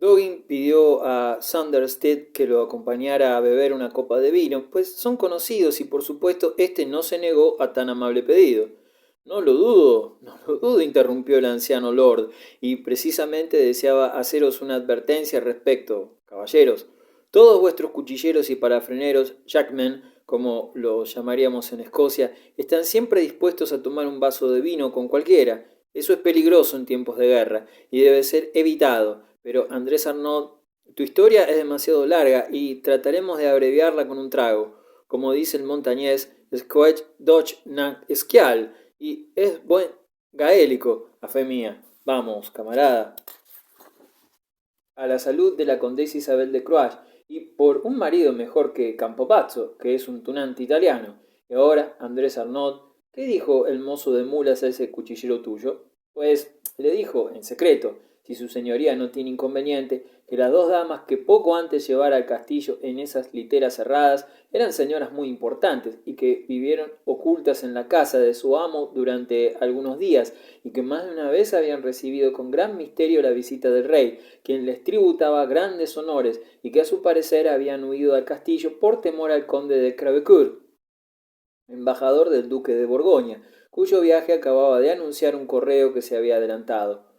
Dogin pidió a Sanderstead que lo acompañara a beber una copa de vino, pues son conocidos y por supuesto este no se negó a tan amable pedido. No lo dudo, interrumpió el anciano lord, y precisamente deseaba haceros una advertencia al respecto, caballeros. Todos vuestros cuchilleros y parafreneros, jackmen, como los llamaríamos en Escocia, están siempre dispuestos a tomar un vaso de vino con cualquiera. Eso es peligroso en tiempos de guerra y debe ser evitado. Pero Andrés Arnaud, tu historia es demasiado larga y trataremos de abreviarla con un trago. Como dice el montañés, Squech Dodge na Esquial, y es buen gaélico, a fe mía. Vamos, camarada. A la salud de la condesa Isabel de Croash, y por un marido mejor que Campopazzo, que es un tunante italiano. Y ahora, Andrés Arnaud, ¿qué dijo el mozo de mulas a ese cuchillero tuyo? Pues le dijo, en secreto, si su señoría no tiene inconveniente, que las dos damas que poco antes llevara al castillo en esas literas cerradas eran señoras muy importantes y que vivieron ocultas en la casa de su amo durante algunos días y que más de una vez habían recibido con gran misterio la visita del rey, quien les tributaba grandes honores y que a su parecer habían huido al castillo por temor al conde de Crevecoeur, embajador del duque de Borgoña, cuyo viaje acababa de anunciar un correo que se había adelantado.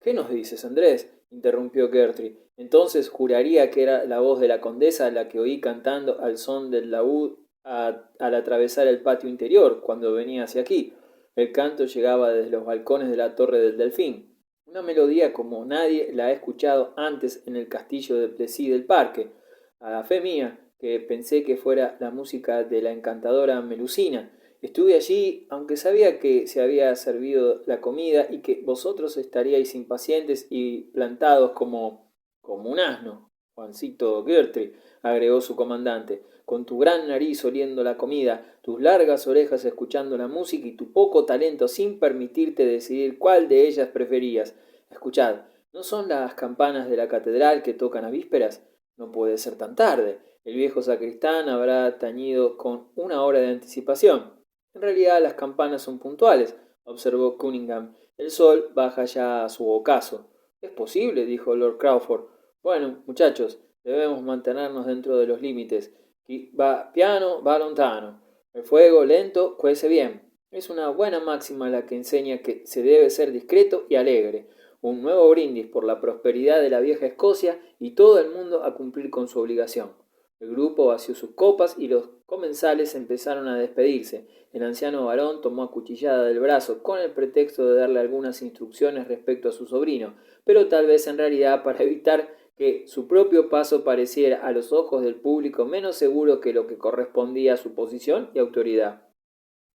¿Qué nos dices, Andrés? Interrumpió Gertrude. Entonces juraría que era la voz de la condesa la que oí cantando al son del laúd al atravesar el patio interior cuando venía hacia aquí. El canto llegaba desde los balcones de la torre del Delfín. Una melodía como nadie la ha escuchado antes en el castillo de Plessis del Parque. A la fe mía, que pensé que fuera la música de la encantadora Melusina. Estuve allí, aunque sabía que se había servido la comida y que vosotros estaríais impacientes y plantados como un asno. Juancito Gertrude, agregó su comandante, con tu gran nariz oliendo la comida, tus largas orejas escuchando la música y tu poco talento sin permitirte decidir cuál de ellas preferías. Escuchad, ¿no son las campanas de la catedral que tocan a vísperas? No puede ser tan tarde. El viejo sacristán habrá tañido con una hora de anticipación. En realidad las campanas son puntuales, observó Cunningham. El sol baja ya a su ocaso. Es posible, dijo Lord Crawford. Bueno, muchachos, debemos mantenernos dentro de los límites. Qui va piano, va lontano. El fuego lento cuece bien. Es una buena máxima la que enseña que se debe ser discreto y alegre. Un nuevo brindis por la prosperidad de la vieja Escocia y todo el mundo a cumplir con su obligación. El grupo vació sus copas y los comensales empezaron a despedirse. El anciano varón tomó a cuchillada del brazo con el pretexto de darle algunas instrucciones respecto a su sobrino, pero tal vez en realidad para evitar que su propio paso pareciera a los ojos del público menos seguro que lo que correspondía a su posición y autoridad.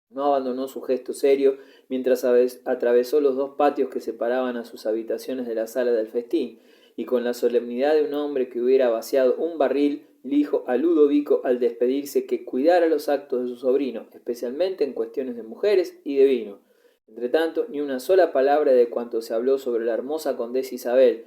No abandonó su gesto serio mientras atravesó los dos patios que separaban a sus habitaciones de la sala del festín, y con la solemnidad de un hombre que hubiera vaciado un barril, dijo a Ludovico al despedirse que cuidara los actos de su sobrino, especialmente en cuestiones de mujeres y de vino. Entretanto, ni una sola palabra de cuanto se habló sobre la hermosa condesa Isabel,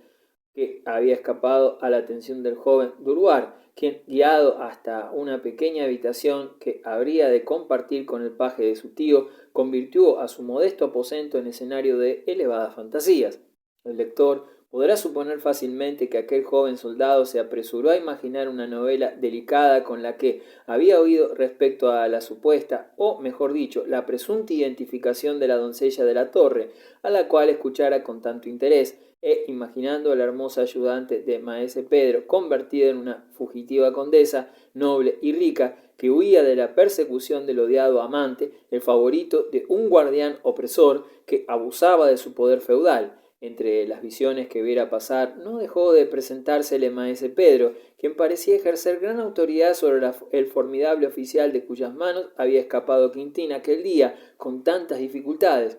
que había escapado a la atención del joven Duruar, quien, guiado hasta una pequeña habitación que habría de compartir con el paje de su tío, convirtió a su modesto aposento en escenario de elevadas fantasías. El lector podrá suponer fácilmente que aquel joven soldado se apresuró a imaginar una novela delicada con la que había oído respecto a la supuesta, o mejor dicho, la presunta identificación de la doncella de la torre, a la cual escuchara con tanto interés, imaginando a la hermosa ayudante de maese Pedro convertida en una fugitiva condesa, noble y rica, que huía de la persecución del odiado amante, el favorito de un guardián opresor que abusaba de su poder feudal. Entre las visiones que viera pasar, no dejó de presentársele maese Pedro, quien parecía ejercer gran autoridad sobre el formidable oficial de cuyas manos había escapado Quintín aquel día con tantas dificultades.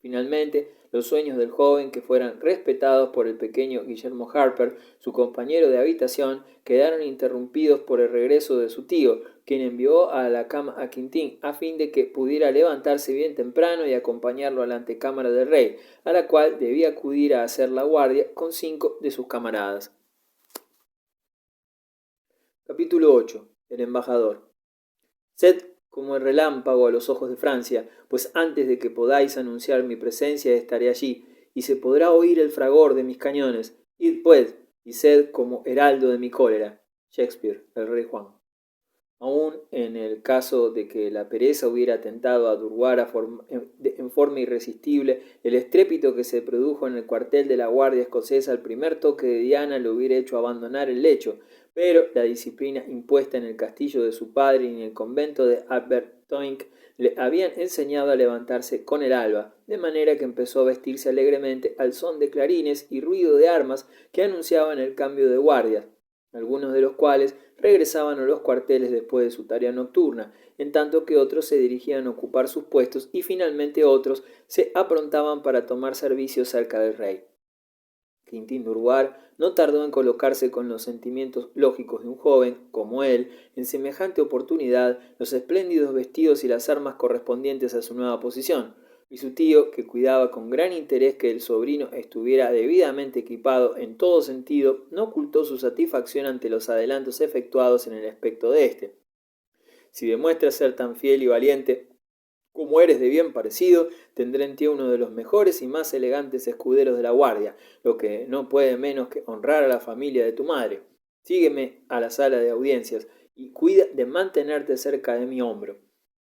Finalmente, los sueños del joven, que fueran respetados por el pequeño Guillermo Harper, su compañero de habitación, quedaron interrumpidos por el regreso de su tío, quien envió a la cama a Quintín a fin de que pudiera levantarse bien temprano y acompañarlo a la antecámara del rey, a la cual debía acudir a hacer la guardia con 5 de sus camaradas. Capítulo 8. El embajador. Sed como el relámpago a los ojos de Francia, pues antes de que podáis anunciar mi presencia estaré allí, y se podrá oír el fragor de mis cañones. Id pues, y sed como heraldo de mi cólera. Shakespeare, el Rey Juan. Aun en el caso de que la pereza hubiera tentado a Durwara en forma irresistible, el estrépito que se produjo en el cuartel de la Guardia Escocesa al primer toque de Diana le hubiera hecho abandonar el lecho, pero la disciplina impuesta en el castillo de su padre y en el convento de Abertoink le habían enseñado a levantarse con el alba, de manera que empezó a vestirse alegremente al son de clarines y ruido de armas que anunciaban el cambio de guardias, algunos de los cuales regresaban a los cuarteles después de su tarea nocturna, en tanto que otros se dirigían a ocupar sus puestos y finalmente otros se aprontaban para tomar servicio cerca del rey. Quintín Durward no tardó en colocarse con los sentimientos lógicos de un joven, como él, en semejante oportunidad, los espléndidos vestidos y las armas correspondientes a su nueva posición, y su tío, que cuidaba con gran interés que el sobrino estuviera debidamente equipado en todo sentido, no ocultó su satisfacción ante los adelantos efectuados en el aspecto de éste. Si demuestras ser tan fiel y valiente como eres de bien parecido, tendré en ti uno de los mejores y más elegantes escuderos de la guardia, lo que no puede menos que honrar a la familia de tu madre. Sígueme a la sala de audiencias y cuida de mantenerte cerca de mi hombro.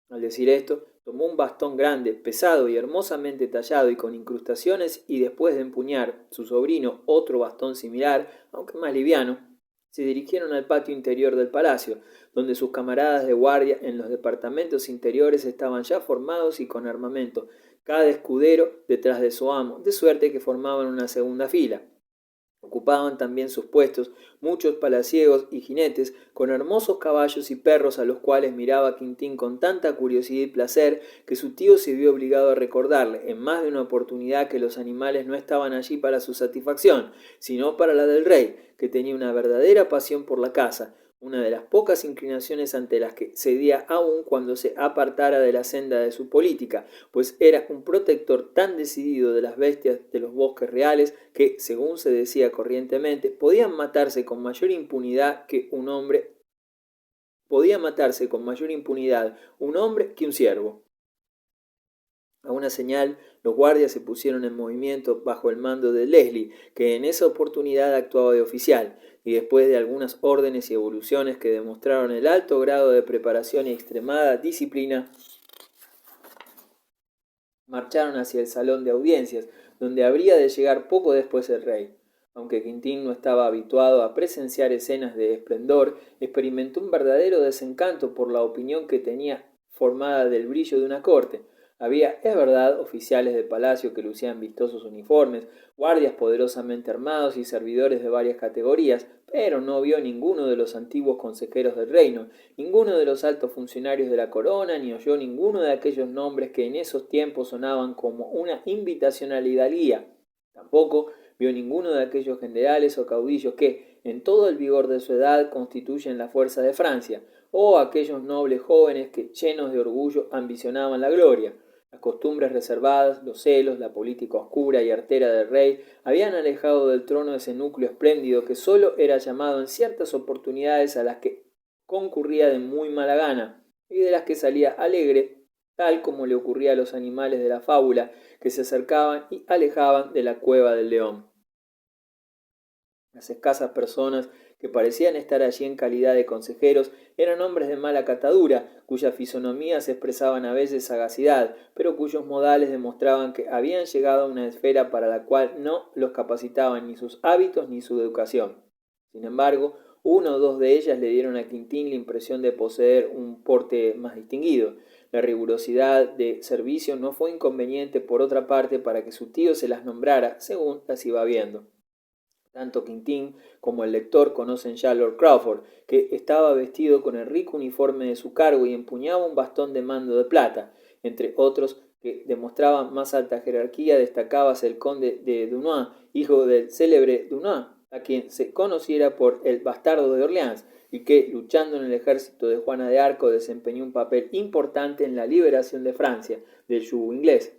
Al decir esto, tomó un bastón grande, pesado y hermosamente tallado y con incrustaciones, y después de empuñar su sobrino otro bastón similar, aunque más liviano, se dirigieron al patio interior del palacio, donde sus camaradas de guardia en los departamentos interiores estaban ya formados y con armamento, cada escudero detrás de su amo, de suerte que formaban una segunda fila. Ocupaban también sus puestos muchos palaciegos y jinetes con hermosos caballos y perros, a los cuales miraba Quintín con tanta curiosidad y placer que su tío se vio obligado a recordarle en más de una oportunidad que los animales no estaban allí para su satisfacción, sino para la del rey, que tenía una verdadera pasión por la caza, una de las pocas inclinaciones ante las que cedía aun cuando se apartara de la senda de su política, pues era un protector tan decidido de las bestias de los bosques reales que, según se decía corrientemente, podían matarse con mayor impunidad que un hombre que un ciervo. A una señal, los guardias se pusieron en movimiento bajo el mando de Leslie, que en esa oportunidad actuaba de oficial, y después de algunas órdenes y evoluciones que demostraron el alto grado de preparación y extremada disciplina, marcharon hacia el salón de audiencias, donde habría de llegar poco después el rey. Aunque Quintín no estaba habituado a presenciar escenas de esplendor, experimentó un verdadero desencanto por la opinión que tenía formada del brillo de una corte. Había, es verdad, oficiales de palacio que lucían vistosos uniformes, guardias poderosamente armados y servidores de varias categorías, pero no vio ninguno de los antiguos consejeros del reino, ninguno de los altos funcionarios de la corona, ni oyó ninguno de aquellos nombres que en esos tiempos sonaban como una invitación a la hidalguía. Tampoco vio ninguno de aquellos generales o caudillos que, en todo el vigor de su edad, constituyen la fuerza de Francia, o aquellos nobles jóvenes que, llenos de orgullo, ambicionaban la gloria. Las costumbres reservadas, los celos, la política oscura y artera del rey habían alejado del trono ese núcleo espléndido que sólo era llamado en ciertas oportunidades, a las que concurría de muy mala gana y de las que salía alegre, tal como le ocurría a los animales de la fábula que se acercaban y alejaban de la cueva del león. Las escasas personas que parecían estar allí en calidad de consejeros eran hombres de mala catadura, cuyas fisonomías expresaban a veces sagacidad, pero cuyos modales demostraban que habían llegado a una esfera para la cual no los capacitaban ni sus hábitos ni su educación. Sin embargo, una o dos de ellas le dieron a Quintín la impresión de poseer un porte más distinguido. La rigurosidad de servicio no fue inconveniente, por otra parte, para que su tío se las nombrara según las iba viendo. Tanto Quintín como el lector conocen ya a Lord Crawford, que estaba vestido con el rico uniforme de su cargo y empuñaba un bastón de mando de plata. Entre otros que demostraban más alta jerarquía, destacábase el conde de Dunois, hijo del célebre Dunois, a quien se conociera por el bastardo de Orleans, y que, luchando en el ejército de Juana de Arco, desempeñó un papel importante en la liberación de Francia del yugo inglés.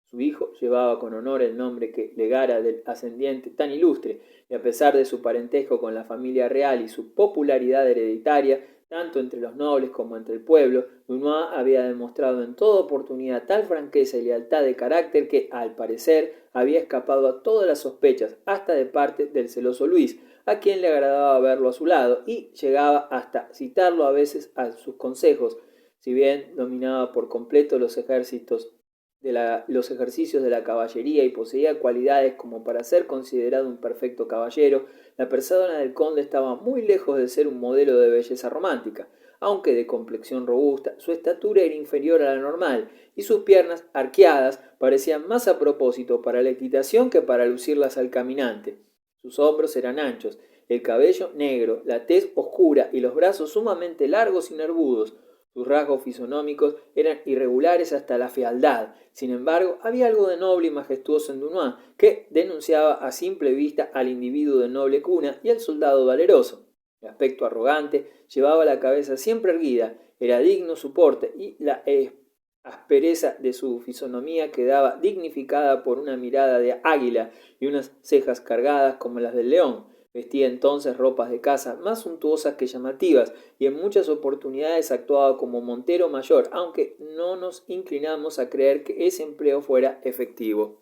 Su hijo llevaba con honor el nombre que legara del ascendiente tan ilustre, y a pesar de su parentesco con la familia real y su popularidad hereditaria, tanto entre los nobles como entre el pueblo, Dunois había demostrado en toda oportunidad tal franqueza y lealtad de carácter que, al parecer, había escapado a todas las sospechas, hasta de parte del celoso Luis, a quien le agradaba verlo a su lado, y llegaba hasta citarlo a veces a sus consejos. Si bien dominaba por completo los ejercicios de la caballería y poseía cualidades como para ser considerado un perfecto caballero, la persona del conde estaba muy lejos de ser un modelo de belleza romántica. Aunque de complexión robusta, su estatura era inferior a la normal, y sus piernas, arqueadas, parecían más a propósito para la equitación que para lucirlas al caminante. Sus hombros eran anchos, el cabello negro, la tez oscura y los brazos sumamente largos y nervudos. Sus rasgos fisonómicos eran irregulares hasta la fealdad. Sin embargo, había algo de noble y majestuoso en Dunois, que denunciaba a simple vista al individuo de noble cuna y al soldado valeroso. De aspecto arrogante, llevaba la cabeza siempre erguida, era digno su porte, y la aspereza de su fisonomía quedaba dignificada por una mirada de águila y unas cejas cargadas como las del león. Vestía entonces ropas de caza más suntuosas que llamativas, y en muchas oportunidades actuaba como montero mayor, aunque no nos inclinamos a creer que ese empleo fuera efectivo.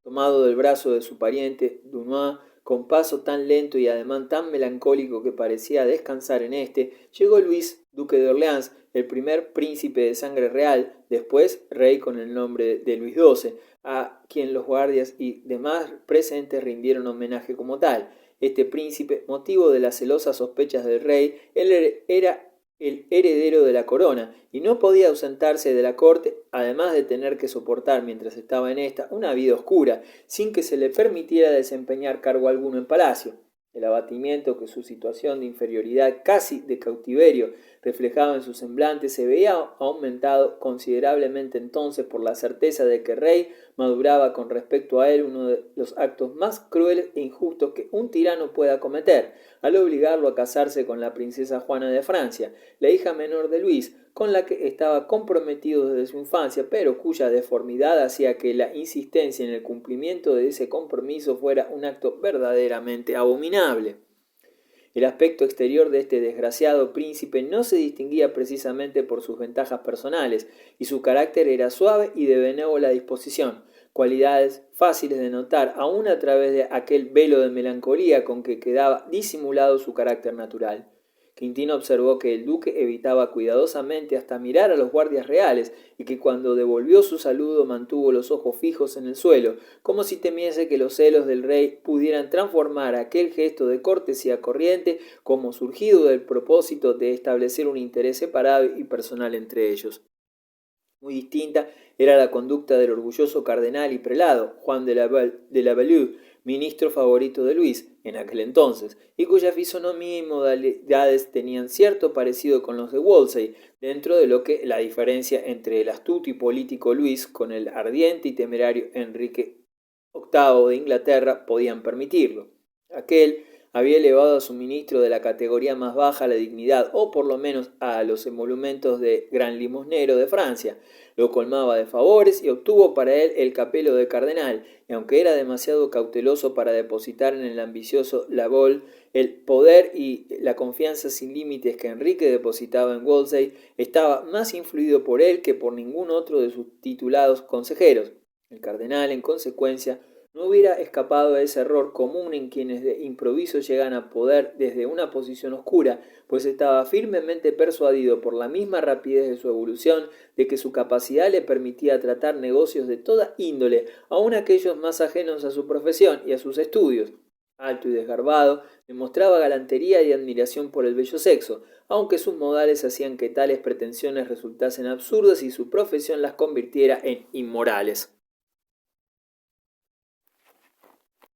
Tomado del brazo de su pariente, Dunois, con paso tan lento y ademán tan melancólico que parecía descansar en éste, llegó Luis, duque de Orleans, el primer príncipe de sangre real, después rey con el nombre de Luis XII, a quien los guardias y demás presentes rindieron homenaje como tal. Este príncipe, motivo de las celosas sospechas del rey, él era el heredero de la corona, y no podía ausentarse de la corte, además de tener que soportar mientras estaba en esta una vida oscura, sin que se le permitiera desempeñar cargo alguno en palacio. El abatimiento que su situación de inferioridad, casi de cautiverio, reflejaba en su semblante se veía aumentado considerablemente entonces por la certeza de que el rey maduraba con respecto a él uno de los actos más crueles e injustos que un tirano pueda cometer, al obligarlo a casarse con la princesa Juana de Francia, la hija menor de Luis, con la que estaba comprometido desde su infancia, pero cuya deformidad hacía que la insistencia en el cumplimiento de ese compromiso fuera un acto verdaderamente abominable. El aspecto exterior de este desgraciado príncipe no se distinguía precisamente por sus ventajas personales, y su carácter era suave y de benévola disposición, cualidades fáciles de notar aun a través de aquel velo de melancolía con que quedaba disimulado su carácter natural. Quintino observó que el duque evitaba cuidadosamente hasta mirar a los guardias reales, y que cuando devolvió su saludo mantuvo los ojos fijos en el suelo, como si temiese que los celos del rey pudieran transformar aquel gesto de cortesía corriente como surgido del propósito de establecer un interés separado y personal entre ellos. Muy distinta era la conducta del orgulloso cardenal y prelado, Juan de la Balue, ministro favorito de Luis en aquel entonces, y cuya fisonomía y modalidades tenían cierto parecido con los de Wolsey, dentro de lo que la diferencia entre el astuto y político Luis con el ardiente y temerario Enrique VIII de Inglaterra podían permitirlo. Aquel había elevado a su ministro de la categoría más baja a la dignidad, o por lo menos a los emolumentos de gran limosnero de Francia. Lo colmaba de favores y obtuvo para él el capelo de cardenal, y aunque era demasiado cauteloso para depositar en el ambicioso Lavol el poder y la confianza sin límites que Enrique depositaba en Wolsey, estaba más influido por él que por ningún otro de sus titulados consejeros. El cardenal, en consecuencia, no hubiera escapado a ese error común en quienes de improviso llegan a poder desde una posición oscura, pues estaba firmemente persuadido por la misma rapidez de su evolución de que su capacidad le permitía tratar negocios de toda índole, aun aquellos más ajenos a su profesión y a sus estudios. Alto y desgarbado, demostraba galantería y admiración por el bello sexo, aunque sus modales hacían que tales pretensiones resultasen absurdas y su profesión las convirtiera en inmorales.